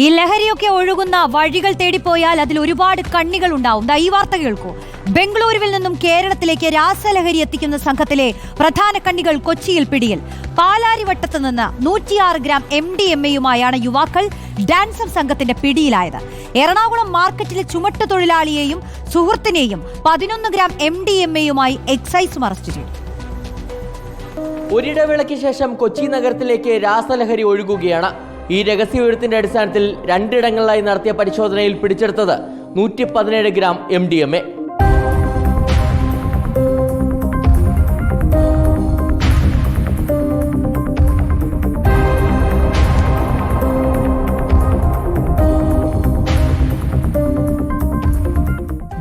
ഈ ലഹരിയൊക്കെ ഒഴുകുന്ന വഴികൾ തേടിപ്പോയാൽ അതിൽ ഒരുപാട് കണ്ണികൾ ഉണ്ടാവും. ഈ വാർത്ത കേൾക്കൂ. ബംഗളൂരുവിൽ നിന്നും കേരളത്തിലേക്ക് രാസലഹരി എത്തിക്കുന്ന സംഘത്തിലെ പ്രധാന കണ്ണികൾ കൊച്ചിയിൽ പിടിയിൽ. പാലാരിവട്ടത്ത് നിന്ന് 106 ഗ്രാം MDMA-യുമായാണ് യുവാക്കൾ ഡാൻസം സംഘത്തിന്റെ പിടിയിലായത്. എറണാകുളം മാർക്കറ്റിലെ ചുമട്ടുതൊഴിലാളിയെയും സുഹൃത്തിനെയും 11 ഗ്രാം MDMA-യുമായി എക്സൈസും അറസ്റ്റ് ചെയ്തു. ഒരിടവേളയ്ക്ക് ശേഷം കൊച്ചി നഗരത്തിലേക്ക് രാസലഹരി ഒഴുകുകയാണ്. ഈ രഹസ്യവിവരത്തിന്റെ അടിസ്ഥാനത്തിൽ 2 ഇടങ്ങളിലായി നടത്തിയ പരിശോധനയിൽ പിടിച്ചെടുത്തത് 117 ഗ്രാം MDMA.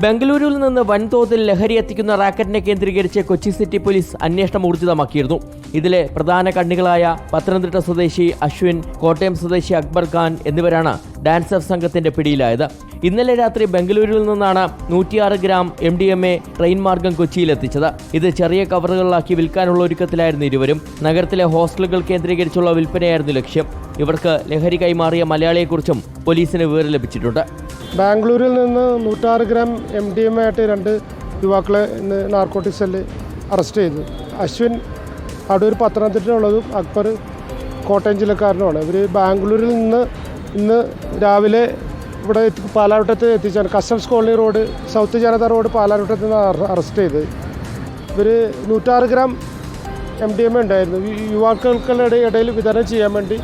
ബംഗളൂരുവിൽ നിന്ന് വൻതോതിൽ ലഹരി എത്തിക്കുന്ന റാക്കറ്റിനെ കേന്ദ്രീകരിച്ച് കൊച്ചി സിറ്റി പോലീസ് അന്വേഷണം ഊർജിതമാക്കിയിരുന്നു. ഇതിലെ പ്രധാന കണ്ണികളായ പത്തനംതിട്ട സ്വദേശി അശ്വിൻ, കോട്ടയം സ്വദേശി അക്ബർ ഖാൻ എന്നിവരാണ് ഡാൻസർ സംഘത്തിന്റെ പിടിയിലായത്. ഇന്നലെ രാത്രി ബംഗളൂരുവിൽ നിന്നാണ് 106 ഗ്രാം MDMA ട്രെയിൻ മാർഗം കൊച്ചിയിലെത്തിച്ചത്. ഇത് ചെറിയ കവറുകളിലാക്കി വിൽക്കാനുള്ള ഒരുക്കത്തിലായിരുന്നു ഇരുവരും. നഗരത്തിലെ ഹോസ്റ്റലുകൾ കേന്ദ്രീകരിച്ചുള്ള വിൽപ്പനയായിരുന്നു ലക്ഷ്യം. ഇവർക്ക് ലഹരി കൈമാറിയ മലയാളിയെക്കുറിച്ചും പോലീസിന് വിവരം ലഭിച്ചിട്ടുണ്ട്. ബാംഗ്ലൂരിൽ നിന്ന് 106 ഗ്രാം MDMA ആയിട്ട് 2 യുവാക്കളെ ഇന്ന് നാർക്കോട്ടിക് സെല്ല് അറസ്റ്റ് ചെയ്തു. അശ്വിൻ അടൂർ പത്തനംതിട്ടയുള്ളതും അക്ബർ കോട്ടയം ജില്ലക്കാരനുമാണ്. ഇവർ ബാംഗ്ലൂരിൽ നിന്ന് ഇന്ന് രാവിലെ ഇവിടെ പാലാരിവട്ടത്ത് എത്തിച്ചാണ്. കസ്റ്റംസ് കോളനി റോഡ്, സൗത്ത് ജനത റോഡ് പാലാരിവട്ടത്ത് നിന്ന് അറസ്റ്റ് ചെയ്ത്. ഇവർ 106 ഗ്രാം MDMA ഉണ്ടായിരുന്നു. യുവാക്കൾക്കുടെ ഇടയിൽ വിതരണം ചെയ്യാൻ വേണ്ടി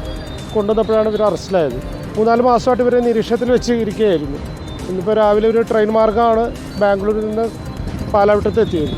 കൊണ്ടുവന്നപ്പോഴാണ് ഇവർ അറസ്റ്റിലായത്. 3-4 മാസമായിട്ട് ഇവരെ നിരീക്ഷണത്തിൽ വെച്ച് ഇരിക്കുകയായിരുന്നു. ഇന്നിപ്പോൾ രാവിലെ ഒരു ട്രെയിൻ മാർഗമാണ് ബാംഗ്ലൂരിൽ നിന്ന് പാലാവിട്ടത്ത് എത്തിയത്.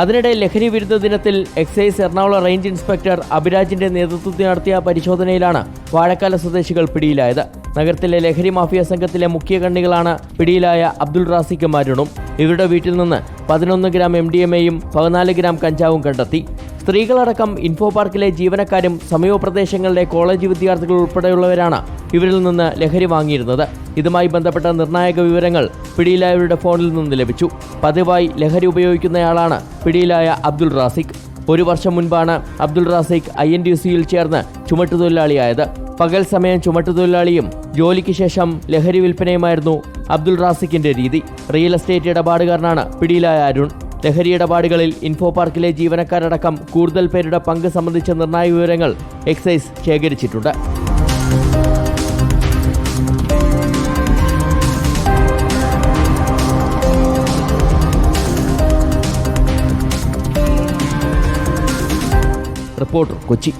അതിനിടെ ലഹരി വിരുദ്ധ ദിനത്തിൽ എക്സൈസ് എറണാകുളം റേഞ്ച് ഇൻസ്പെക്ടർ അഭിരാജിന്റെ നേതൃത്വത്തിൽ നടത്തിയ പരിശോധനയിലാണ് വാഴക്കാല സ്വദേശികൾ പിടിയിലായത്. നഗരത്തിലെ ലഹരി മാഫിയ സംഘത്തിലെ മുഖ്യ കണ്ണികളാണ് പിടിയിലായ അബ്ദുൾ റാസിക്കും മരുണും. ഇവരുടെ വീട്ടിൽ നിന്ന് 11 ഗ്രാം MDMA-യും 14 ഗ്രാം കഞ്ചാവും കണ്ടെത്തി. സ്ത്രീകളടക്കം ഇൻഫോ പാർക്കിലെ ജീവനക്കാരും സമീപ പ്രദേശങ്ങളിലെ കോളേജ് വിദ്യാർത്ഥികൾ ഉൾപ്പെടെയുള്ളവരാണ് ഇവരിൽ നിന്ന് ലഹരി വാങ്ങിയിരുന്നത്. ഇതുമായി ബന്ധപ്പെട്ട നിർണായക വിവരങ്ങൾ പിടിയിലായവരുടെ ഫോണിൽ നിന്ന് ലഭിച്ചു. പതിവായി ലഹരി ഉപയോഗിക്കുന്നയാളാണ് പിടിയിലായ അബ്ദുൾ റാസിഖ്. 1 വർഷം മുൻപാണ് അബ്ദുൾ റാസിഖ് INTUC-യിൽ ചേർന്ന് ചുമട്ടുതൊഴിലാളിയായത്. പകൽ സമയം ചുമട്ടുതൊഴിലാളിയും ജോലിക്ക് ശേഷം ലഹരി വിൽപ്പനയുമായിരുന്നു അബ്ദുൾ റാസിഖിന്റെ രീതി. റിയൽ എസ്റ്റേറ്റ് ഇടപാടുകാരനാണ് പിടിയിലായ അരുൺ. ലഹരി ഇടപാടുകളിൽ ഇൻഫോ പാർക്കിലെ ജീവനക്കാരടക്കം കൂടുതൽ പേരുടെ പങ്ക് സംബന്ധിച്ച നിർണായക വിവരങ്ങൾ എക്സൈസ് ശേഖരിച്ചിട്ടുണ്ട്. റിപ്പോർട്ടർ, കൊച്ചി.